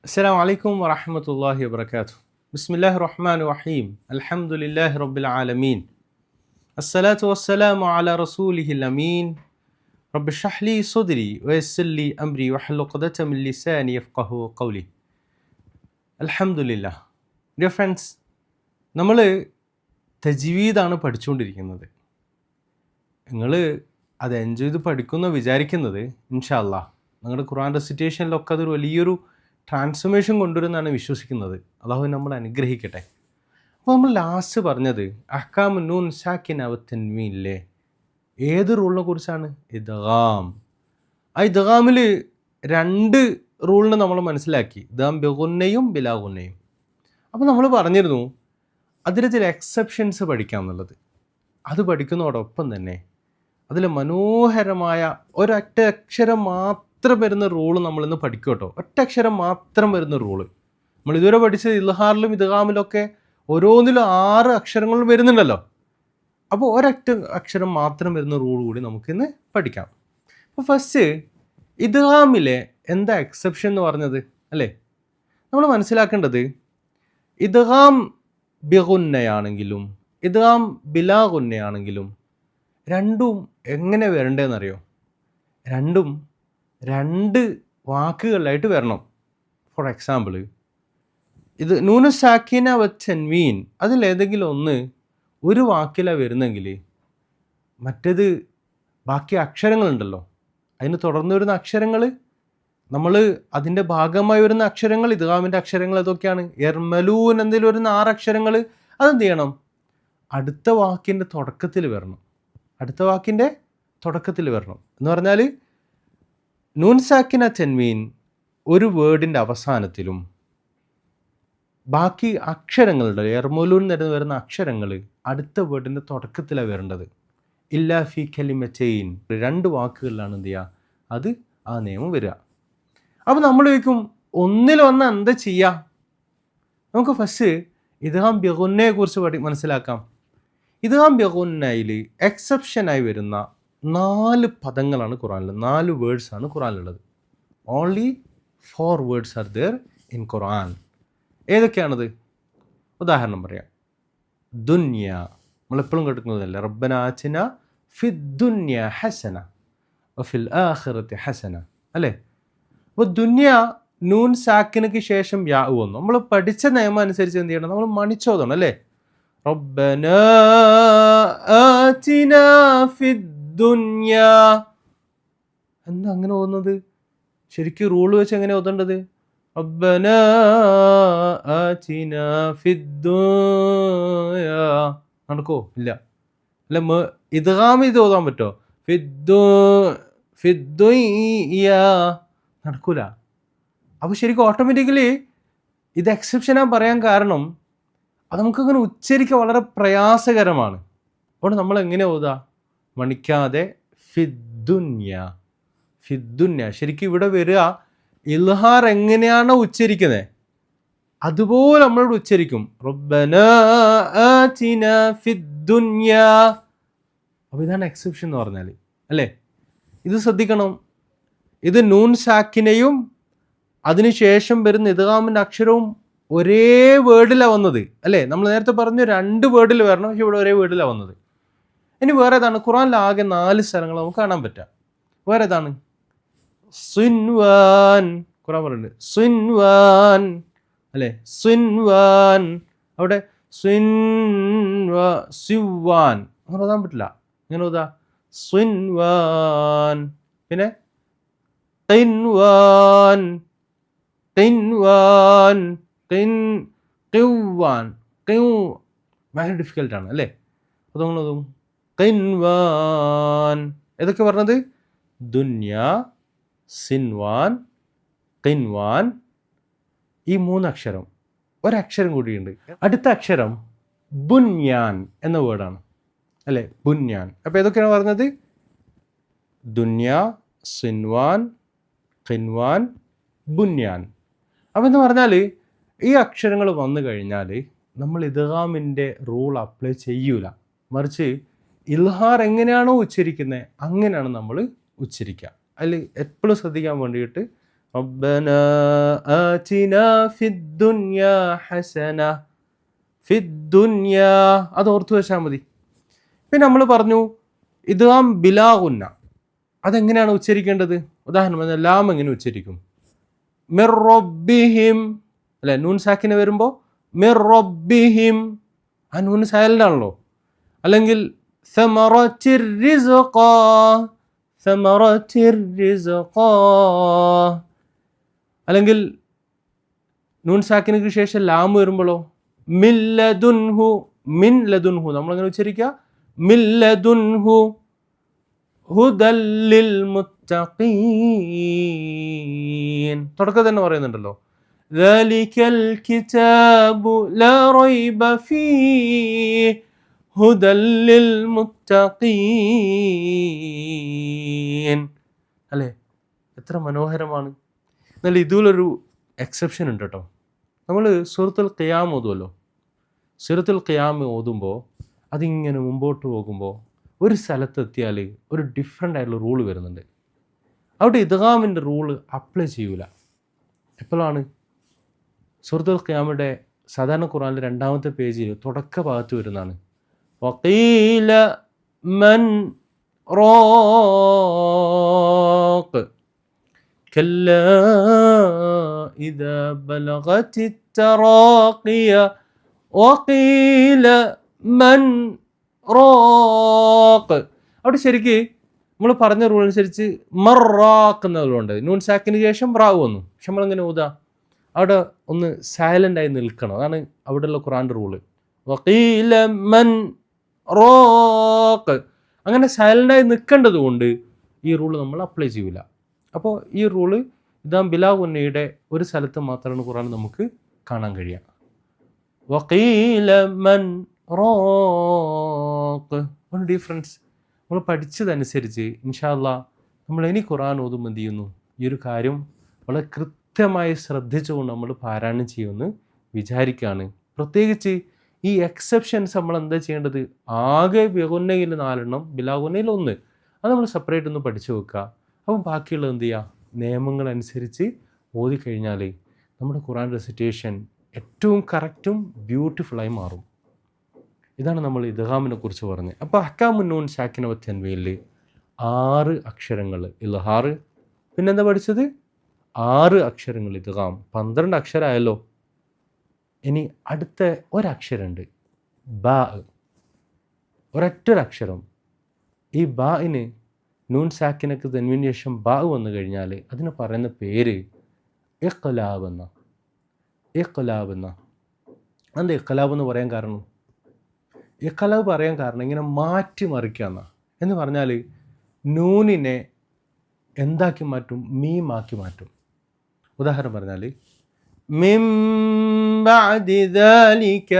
السلام عليكم ورحمة الله وبركاته. بسم الله الرحمن الرحيم. الحمد لله رب العالمين. الصلاة والسلام على رسوله الأمين. رب اشرح لي صدري ويسر لي أمري واحلل عقدة من لساني يفقهوا قولي. الحمد لله. Dear friends, നമ്മൾ തജ്വീദാണ് പഠിച്ചുകൊണ്ടിരിക്കുന്നത്. നിങ്ങൾ അത് എൻജോയ് ചെയ്ത് പഠിക്കുമെന്ന് വിചാരിക്കുന്നത് ഇൻഷാ അല്ലാഹ് നിങ്ങളുടെ ഖുർആൻ റെസിറ്റേഷനിലൊക്കെ അതൊരു വലിയൊരു ട്രാൻസ്ഫോർമേഷൻ കൊണ്ടുവരുമെന്നാണ് വിശ്വസിക്കുന്നത്. അള്ളാഹു നമ്മൾ അനുഗ്രഹിക്കട്ടെ. അപ്പോൾ നമ്മൾ ലാസ്റ്റ് പറഞ്ഞത് അഹ്കാമു നൂൻ സാക്കിന വ തൻവീനിലെ ഏത് റൂളിനെ കുറിച്ചാണ്? ഇദ്ഗാം. ആ ഇദ്ഗാമിൽ രണ്ട് റൂളിനെ നമ്മൾ മനസ്സിലാക്കി, ഇദ്ഗാം ബിഗുന്നയും ബിലാ ഗുന്നയും. അപ്പോൾ നമ്മൾ പറഞ്ഞിരുന്നു അതിൽ ചില എക്സെപ്ഷൻസ് പഠിക്കാം എന്നുള്ളത്. അത് പഠിക്കുന്നതോടൊപ്പം തന്നെ അതിൽ മനോഹരമായ ഒരൊറ്റ അക്ഷരം മാത്രം വരുന്ന റൂള് നമ്മളിന്ന് പഠിക്കും കേട്ടോ. ഒറ്റ അക്ഷരം മാത്രം വരുന്ന റൂള്. നമ്മൾ ഇതുവരെ പഠിച്ചത് ഇൽഹാറിലും ഇദ്ഗാമിലൊക്കെ ഓരോന്നിലും 6 അക്ഷരങ്ങളും വരുന്നുണ്ടല്ലോ. അപ്പോൾ ഒരൊറ്റ അക്ഷരം മാത്രം വരുന്ന റൂൾ കൂടി നമുക്കിന്ന് പഠിക്കാം. അപ്പോൾ ഫസ്റ്റ് ഇദ്ഗാമിലെ എന്താ എക്സെപ്ഷൻ എന്ന് പറഞ്ഞത് അല്ലേ? നമ്മൾ മനസ്സിലാക്കേണ്ടത് ഇദ്ഗാം ബിഗുന്നയാണെങ്കിലും ഇദ്ഗാം ബിലാ ഗുന്നയാണെങ്കിലും രണ്ടും എങ്ങനെ വരണ്ടേന്നറിയോ? രണ്ടും 2 വാക്കുകളിലായിട്ട് വരണം. ഫോർ എക്സാമ്പിൾ, ഇത് നൂനു സാക്കിന വ തൻവീൻ അതിലേതെങ്കിലും ഒന്ന് ഒരു വാക്കിലാണ് വരുന്നെങ്കിൽ മറ്റേത് ബാക്കി അക്ഷരങ്ങളുണ്ടല്ലോ, അതിന് തുടർന്ന് വരുന്ന അക്ഷരങ്ങൾ, നമ്മൾ അതിൻ്റെ ഭാഗമായി വരുന്ന അക്ഷരങ്ങൾ, ഇദ്ഗാമിൻ്റെ അക്ഷരങ്ങൾ ഏതൊക്കെയാണ്? യർമലൂൻ എന്തെങ്കിലും വരുന്ന 6 അക്ഷരങ്ങൾ അതെന്ത് ചെയ്യണം? അടുത്ത വാക്കിൻ്റെ തുടക്കത്തിൽ വരണം. അടുത്ത വാക്കിൻ്റെ തുടക്കത്തിൽ വരണം എന്ന് പറഞ്ഞാൽ നൂൻ സാക്കിന തൻവീൻ ഒരു വേർഡിൻ്റെ അവസാനത്തിലും ബാക്കി അക്ഷരങ്ങളുടെ യർമലൂൻ എന്ന് വരുന്ന അക്ഷരങ്ങൾ അടുത്ത വേർഡിൻ്റെ തുടക്കത്തിലാണ് വരേണ്ടത്. ഇല്ലാ ഫി കലിമത്തൈൻ 2 വാക്കുകളിലാണ് എന്ത് ചെയ്യുക? അത് ആ നിയമം വരിക. അപ്പോൾ നമ്മൾ ചോദിക്കും ഒന്നിൽ വന്നാൽ എന്താ ചെയ്യുക? നമുക്ക് ഫസ്റ്റ് ഇദ്ഗാം ബിഗുന്നയെ കുറിച്ച് മനസ്സിലാക്കാം. ഇദ്ഗാം ബിഗുന്നയിൽ എക്സെപ്ഷനായി വരുന്ന 4 പദങ്ങളാണ് ഖുറാനിൽ, 4 വേർഡ്സാണ് ഖുറാനിലുള്ളത്. Only 4 words are there in Quran. ഏതൊക്കെയാണത്? ഉദാഹരണം പറയാം. ദുന്യ നമ്മളെപ്പോഴും കേൾക്കുന്നതല്ലേ, റബ്ബന ആതിന ഫിദ്ദുന്യ ഹസന വഫിൽ ആഖിറതി ഹസന അല്ലേ? അപ്പോൾ ദുന്യ നൂൻ സാക്കിനക്ക് ശേഷം യാ വന്നു. നമ്മൾ പഠിച്ച നിയമം അനുസരിച്ച് എന്ത് ചെയ്യണം? നമ്മൾ മണിച്ചോദണം അല്ലേ? റബ്ബന ആതിന ഫിദ്ദുന്യ എന്താ അങ്ങനെ ഓതുന്നത്? ശരിക്കും റൂള് വെച്ച് എങ്ങനെ ഓതേണ്ടത്? റബ്ബന ആതിന ഫിദ്ദുന്യ നടക്കോ? ഇല്ല. അല്ല ഇദ്ഗാം ഇത് ഓതാൻ പറ്റുമോ? ഫിദ്ദുന്യ നടക്കൂല. അപ്പോൾ ശരിക്കും ഓട്ടോമാറ്റിക്കലി ഇത് എക്സെപ്ഷനാണ് പറയാൻ കാരണം അത് നമുക്കങ്ങനെ ഉച്ചരിക്കുക വളരെ പ്രയാസകരമാണ്. അതുകൊണ്ട് നമ്മൾ എങ്ങനെ ഓതാ? മണിക്കാതെ ഫിദ്ദുന്യ. ഫിദ്ദുന്യ ശരിക്കും ഇവിടെ വരിക ഇൽഹാർ എങ്ങനെയാണോ ഉച്ചരിക്കുന്നത് അതുപോലെ നമ്മളോട് ഉച്ചരിക്കും. റബ്ബന ആതിന ഫിദ്ദുന്യ. അപ്പോൾ ഇതാണ് എക്സെപ്ഷൻ എന്ന് പറഞ്ഞാൽ അല്ലേ? ഇത് ശ്രദ്ധിക്കണം. ഇത് നൂൻ സാക്കിനെയും അതിനുശേഷം വരുന്ന ഇദ്ഗാമിൻ്റെ അക്ഷരവും ഒരേ വേർഡിലാണ് വന്നത് അല്ലേ? നമ്മൾ നേരത്തെ പറഞ്ഞു 2 വേർഡിൽ വരണം, പക്ഷെ ഇവിടെ ഒരേ വേർഡിലാണ് വന്നത്. ഇനി വേറെ ഏതാണ്? ഖുറാനിൽ ആകെ 4 സ്ഥലങ്ങൾ നമുക്ക് കാണാൻ പറ്റുക. വേറെ ഏതാണ്? സിൻവാൻ. ഖുറാൻ പറയുന്നുണ്ട് സിൻവാൻ അല്ലേ? സിൻവാൻ. അവിടെ സിവാൻ അങ്ങനെ ഓതാൻ പറ്റില്ല. ഇങ്ങനെ ഓതാ സിൻവാൻ. പിന്നെ ഖിൻവാൻ ഖിൻവാൻ ഖിൻവാൻ ഭയങ്കര ഡിഫിക്കൽട്ടാണ് അല്ലേ? അതും ഖിൻവാൻ. ഏതൊക്കെ പറഞ്ഞത്? ദുന്യ, സിൻവാൻ, ഖിൻവാൻ. ഈ 3 അക്ഷരം. ഒരക്ഷരം കൂടിയുണ്ട്. അടുത്ത അക്ഷരം ബുന്യാൻ എന്ന വേർഡാണ് അല്ലേ? ബുന്യാൻ. അപ്പോൾ ഏതൊക്കെയാണ് പറഞ്ഞത്? ദുന്യ, സിൻവാൻ, ഖിൻവാൻ, ബുന്യാൻ. അപ്പോൾ എന്ന് പറഞ്ഞാൽ ഈ അക്ഷരങ്ങൾ വന്നു കഴിഞ്ഞാൽ നമ്മൾ ഇദ്ഗാമിൻ്റെ റൂൾ അപ്ലൈ ചെയ്യൂല. മറിച്ച് ഇൽഹാർ എങ്ങനെയാണോ ഉച്ചരിക്കുന്നത് അങ്ങനെയാണ് നമ്മൾ ഉച്ചരിക്കുക. അതിൽ എപ്പോഴും ശ്രദ്ധിക്കാൻ വേണ്ടിയിട്ട് റബ്ബന ആതിന ഫിദ്ദുനിയ ഹസന, ഫിദ്ദുനിയ, അത് ഓർത്തു വെച്ചാൽ മതി. പിന്നെ നമ്മൾ പറഞ്ഞു ഇദ്ഗാം ബിലാ ഗുന്ന, അതെങ്ങനെയാണ് ഉച്ചരിക്കേണ്ടത്? ഉദാഹരണം ലാം എങ്ങനെ ഉച്ചരിക്കും? മിർ റബ്ബിഹിം അല്ലെ, നൂൻ സാക്കിന് വരുമ്പോൾ മിർ റബ്ബിഹിം, ആ നൂൻ സൈലന്റ് ആണല്ലോ. അല്ലെങ്കിൽ സമറത്തിർ റിസ്ഖ, സമറത്തിർ റിസ്ഖ. അല്ലെങ്കിൽ നൂൻ സാക്കിനു ശേഷം ലാം വരുമ്പോഴോ മിൻ ലദുൻഹു, മിൻ ലദുൻഹു നമ്മളെങ്ങനെ ഉച്ചരിക്കുക? മിൻ ലദുൻഹു ഹുദൽ ലിൽ മുത്തഖീൻ. തുടക്കം തന്നെ പറയുന്നുണ്ടല്ലോ ദാലികൽ കിതാബു ലാ റൈബ ഫീഹി ഹുദൽ ലിൽ മുത്തഖീൻ. അല്ലേ, എത്ര മനോഹരമാണ്. എന്നാൽ ഇതിലൊരു എക്സെപ്ഷൻ ഉണ്ട് കേട്ടോ. നമ്മൾ സൂറത്തുൽ ഖിയാം ഓതുമല്ലോ, സൂറത്തുൽ ഖിയാം ഓതുമ്പോൾ അതിങ്ങനെ മുമ്പോട്ട് പോകുമ്പോൾ ഒരു സ്ഥലത്തെത്തിയാൽ ഒരു ഡിഫറെൻ്റ് ആയിട്ടുള്ള റൂള് വരുന്നുണ്ട്. അവിടെ ഇദ്ഗാമിൻ്റെ റൂള് അപ്ലൈ ചെയ്യൂല. എപ്പോഴാണ്? സൂറത്തുൽ ഖിയാമിൻ്റെ സാധാരണ ഖുർആനിലെ 2ാമത്തെ പേജിൽ തുടക്ക ഭാഗത്ത് വരുന്നതാണ്. വഖീല മൻ റാഖ് കല്ലാ ഇദാ ബലഗതിത് തറാഖിയ വഖീല മൻ റാഖ്. അവിടെ ശരിക്ക് നമ്മൾ പറഞ്ഞ റൂൾ അനുസരിച്ച് മറാഖ് എന്നതുകൊണ്ട് നൂൻ സാക്കിന് ശേഷം റാവ് വന്നു. പക്ഷെ നമ്മളെങ്ങനെ ഊതാ? അവിടെ ഒന്ന് സൈലൻ്റായി നിൽക്കണം. അതാണ് അവിടെയുള്ള ഖുർആൻ്റെ റൂള്. വഖീല മൻ റാഖ്, അങ്ങനെ സൈലൻ്റായി നിൽക്കേണ്ടത് കൊണ്ട് ഈ റൂള് നമ്മൾ അപ്ലൈ ചെയ്യൂല. അപ്പോൾ ഈ റൂള് ഇദ്ഗാം ബിലാ ഗുന്നയുടെ ഒരു സ്ഥലത്ത് മാത്രമാണ് ഖുർആൻ നമുക്ക് കാണാൻ കഴിയുക. വഖീല മൻ റാഖ്, ഒരു ഡിഫറൻസ് നമ്മൾ പഠിച്ചതനുസരിച്ച് ഇൻഷാ അല്ലാഹ് നമ്മൾ ഇനി ഖുർആൻ ഓതുമ്പോൾ എന്ത് ചെയ്യുന്നു? ഈ ഒരു കാര്യം വളരെ കൃത്യമായി ശ്രദ്ധിച്ചുകൊണ്ട് നമ്മൾ പാരായണം ചെയ്യുമെന്ന് വിചാരിക്കുകയാണ്. പ്രത്യേകിച്ച് ഈ എക്സെപ്ഷൻസ് നമ്മൾ എന്താ ചെയ്യേണ്ടത്? ആകെ ബിഗുന്നയിൽ 4 ബിലാ ഗുന്നയിൽ 1, അത് നമ്മൾ സെപ്പറേറ്റ് ഒന്ന് പഠിച്ചു വെക്കുക. അപ്പം ബാക്കിയുള്ളത് എന്ത് ചെയ്യുക? നിയമങ്ങളനുസരിച്ച് ഓതിക്കഴിഞ്ഞാൽ നമ്മുടെ ഖുർആൻ റെസിറ്റേഷൻ ഏറ്റവും കറക്റ്റും ബ്യൂട്ടിഫുള്ളായി മാറും. ഇതാണ് നമ്മൾ ഇദ്ഗാമിനെ കുറിച്ച് പറഞ്ഞത്. അപ്പോൾ അഹ്കാമുൻ നൂൻ സാക്കിന വ തൻവീനിൽ 6 അക്ഷരങ്ങൾ ഇൽഹാർ, പിന്നെന്താ പഠിച്ചത്? 6 അക്ഷരങ്ങൾ ഇദ്ഗാം, 12 അക്ഷരമായല്ലോ. ഇനി അടുത്ത ഒരക്ഷരമുണ്ട് ബാ, ഒരൊറ്റൊരക്ഷരം. ഈ ബാഇന് നൂൻ സാക്കിനക്ക് തൻവീന് ശേഷം ബാ വന്നു കഴിഞ്ഞാൽ അതിന് പറയുന്ന പേര് ഇഖ്ലാബ് എന്ന. ഇഖ്ലാബ് എന്ന. എന്താ ഇഖ്ലാബ് എന്ന് പറയാൻ കാരണം? ഇഖ്ലാബ് പറയാൻ കാരണം ഇങ്ങനെ മാറ്റി മറിക്കുക എന്ന് പറഞ്ഞാൽ നൂനിനെ എന്താക്കി മാറ്റും? മീമാക്കി മാറ്റും. ഉദാഹരണം പറഞ്ഞാൽ മിൻ ബഅദി ദാലിക,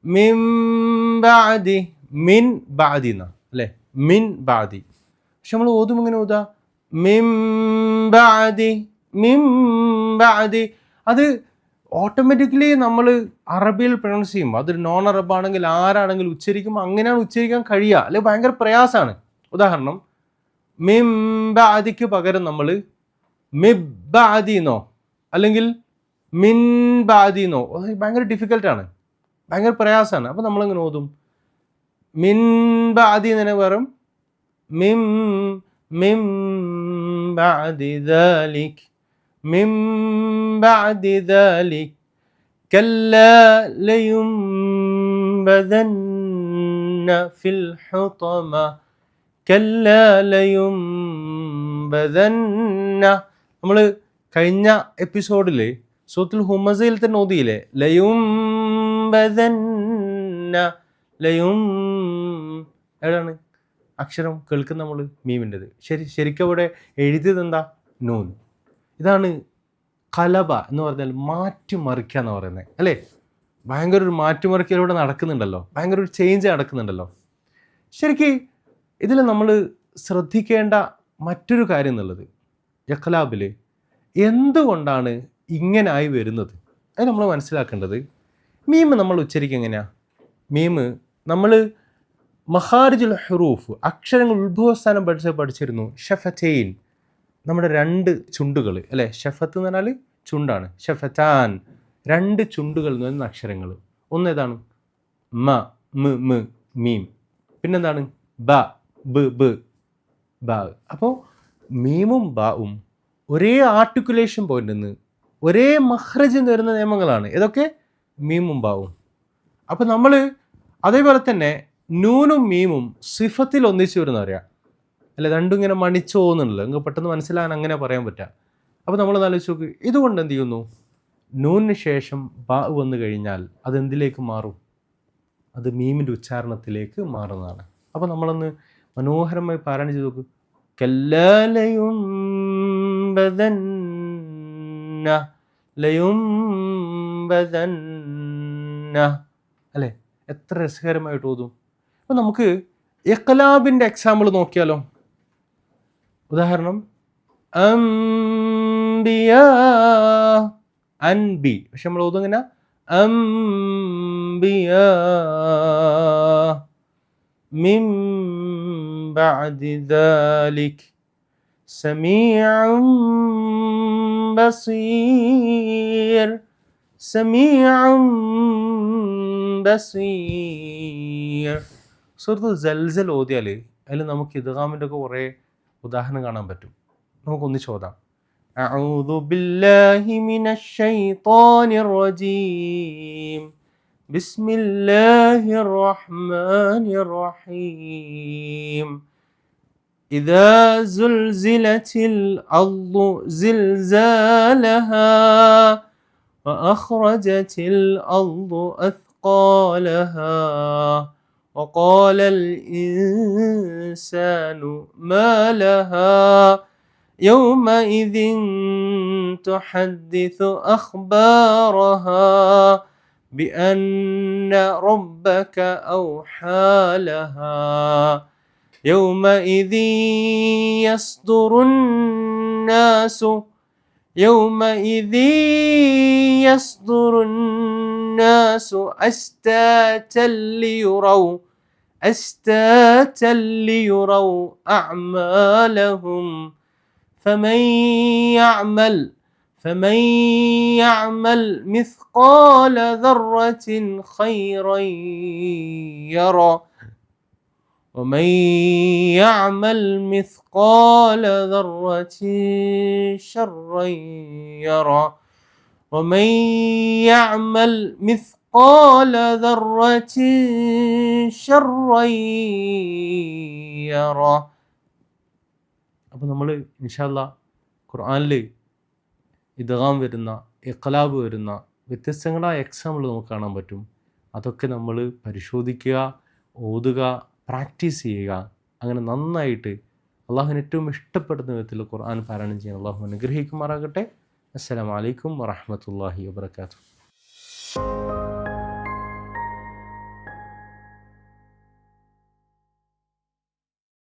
മിൻ ബഅദി, മിൻ ബഅദി എന്നാ അല്ലേ, മിൻ ബഅദി. പക്ഷെ നമ്മൾ ഓതും ഇങ്ങനെ ഓതാ മിൻ ബഅദി, മിൻ ബഅദി. അത് ഓട്ടോമാറ്റിക്കലി നമ്മൾ അറബിയിൽ പ്രൊനൗൺസ് ചെയ്യുമ്പോൾ അതൊരു നോൺ അറബ് ആണെങ്കിൽ ആരാണെങ്കിലും ഉച്ചരിക്കുമ്പോൾ അങ്ങനെയാണ് ഉച്ചരിക്കാൻ കഴിയുക, അല്ലെങ്കിൽ ഭയങ്കര പ്രയാസമാണ്. ഉദാഹരണം മിൻ ബഅദിക്ക് പകരം നമ്മൾ മിബ്ബഅദിന്നോ അല്ലെങ്കിൽ മിൻ ബഅദിന്നോ, ഭയങ്കര ഡിഫിക്കൽട്ടാണ്, ഭയങ്കര പ്രയാസമാണ്. അപ്പോൾ നമ്മളിങ്ങനെ ഓതും മിൻ ബഅദി എന്ന് തന്നെ പറയും മിൻ മിൻ ബഅദി ദാലിക്, മിൻ ബഅദി ദാലിക് കല്ലാ ലയുംബദന്ന ഫിൽ ഹുതമ, കല്ലാ ലയുംബദന്ന. നമ്മൾ കഴിഞ്ഞ എപ്പിസോഡിൽ സൂറത്തുൽ ഹുമസയിൽ തന്നെ ഓതിയില്ലേ ലയുംബദന്ന, ലയും എവിടെയാണ് അക്ഷരം കേൾക്കുന്ന നമ്മൾ? മീമിൻ്റെത്. ശരിക്കും അവിടെ എഴുതിയത് എന്താ? നൂൻ. ഇതാണ് കലബ എന്ന് പറഞ്ഞാൽ മാറ്റിമറിക്കുക എന്ന് പറയുന്നത് അല്ലേ. ഭയങ്കര ഒരു മാറ്റിമറിക്കലൂടെ നടക്കുന്നുണ്ടല്ലോ, ഭയങ്കര ഒരു ചേഞ്ച് നടക്കുന്നുണ്ടല്ലോ. ശരിക്കും ഇതിൽ നമ്മൾ ശ്രദ്ധിക്കേണ്ട മറ്റൊരു കാര്യം എന്നുള്ളത് ഇഖ്ലാബിൽ എന്തുകൊണ്ടാണ് ഇങ്ങനായി വരുന്നത് അത് നമ്മൾ മനസ്സിലാക്കേണ്ടത്. മീം നമ്മൾ ഉച്ചരിക്കുക എങ്ങനെയാണ്? മീം നമ്മൾ മഖാരിജുൽ ഹുറൂഫ്, അക്ഷരങ്ങൾ ഉത്ഭവസ്ഥാനം പഠിച്ചിരുന്നു. ഷഫതൈൻ, നമ്മുടെ 2 ചുണ്ടുകൾ അല്ലേ, ഷഫത്ത് എന്ന് പറഞ്ഞാൽ ചുണ്ടാണ്, ഷഫത്താൻ, 2 ചുണ്ടുകൾ എന്ന് പറയുന്ന അക്ഷരങ്ങൾ. ഒന്നേതാണ് മ മ് മ് മീം, പിന്നെന്താണ് ബ ബ് ബ് ബ. അപ്പോൾ മീമും ബാവും ഒരേ ആർട്ടിക്കുലേഷൻ പോയിന്റിൽ നിന്ന് ഒരേ മഖ്റജിൽ നിന്ന് വരുന്ന നിയമങ്ങളാണ്. ഇതൊക്കെ മീമും ബാവും. അപ്പോൾ നമ്മൾ അതേപോലെ തന്നെ നൂനും മീമും സിഫത്തിൽ ഒന്നിച്ചു വരുന്നവരാ അല്ലെ, രണ്ടും ഇങ്ങനെ മണിച്ചു പോകുന്നുണ്ടല്ലോ, നിങ്ങൾക്ക് പെട്ടെന്ന് മനസ്സിലാകാൻ അങ്ങനെ പറയാൻ പറ്റുക. അപ്പോൾ നമ്മൾ ആലോചിച്ച് നോക്ക്, ഇതുകൊണ്ട് എന്ത് ചെയ്യുന്നു, നൂനിന് ശേഷം ബാ വന്നു കഴിഞ്ഞാൽ അതെന്തിലേക്ക് മാറും, അത് മീമിൻ്റെ ഉച്ചാരണത്തിലേക്ക് മാറുന്നതാണ്. അപ്പോൾ നമ്മളൊന്ന് മനോഹരമായി പാരായണം ചെയ്ത് നോക്ക്. കല്ലലയും ലയും അല്ലേ, എത്ര രസകരമായിട്ട് ഓതും. അപ്പോൾ നമുക്ക് ഇഖ്ലാബിൻ്റെ എക്സാമ്പിൾ നോക്കിയാലോ. ഉദാഹരണം അംബിയ അൻബി, പക്ഷെ നമ്മൾ ഓതും ഇങ്ങനെ അംബിയ മിൻ ബഅദി ദാലിക് സമീഉം ബസീർ സമീഉം ബസീർ. സൂറത്തുൽ സൽസൽ ഓതിയാൽ അതിൽ നമുക്ക് ഇദ്ഗാമിൻ്റെ ഒക്കെ കുറേ ഉദാഹരണം കാണാൻ പറ്റും. നമുക്കൊന്നിച്ച് ഓതാം. അഊദു ബില്ലാഹി മിനശ് ശൈത്വാനിർ റജീം ബിസ്മില്ലാഹിർ റഹ്മാനിർ റഹീം ഇദാ സുൽസിലത്തിൽ അർളു സിൽസാലഹാ വഅഖ്റജത്തിൽ അർളു അത്ഖാലഹാ وقال الإنسان ما لها يومئذ تحدث أخبارها بأن ربك أوحى لها يومئذ يصدر الناس أشتاتا ليروا أعمالهم فمن يعمل مثقال ذرة خيرا يره ومن يعمل مثقال ذرة شرا يره ومن يعمل مثقال ذرة شرا يره. അപ്പോൾ നമ്മൾ ഇൻഷാ അല്ലാഹ് ഖുർആനിൽ ഇദ്ഗാം വരുന്ന, ഇഖ്ലാബ് വരുന്ന വ്യത്യസ്തങ്ങളായ എക്സാമ്പിൾ നമുക്ക് കാണാൻ പറ്റും. അതൊക്കെ നമ്മൾ പരിശോധിക്കുക, ഓതുക, പ്രാക്ടീസ് ചെയ്യുക. അങ്ങനെ നന്നായിട്ട് അള്ളാഹുവിന് ഏറ്റവും ഇഷ്ടപ്പെടുന്ന വിധത്തിൽ ഖുർആൻ പാരായണം ചെയ്യാൻ അള്ളാഹു അനുഗ്രഹിക്കുമാറാകട്ടെ. അസ്സലാമു അലൈക്കും വറഹ്മത്തുള്ളാഹി വബറകാതുഹു.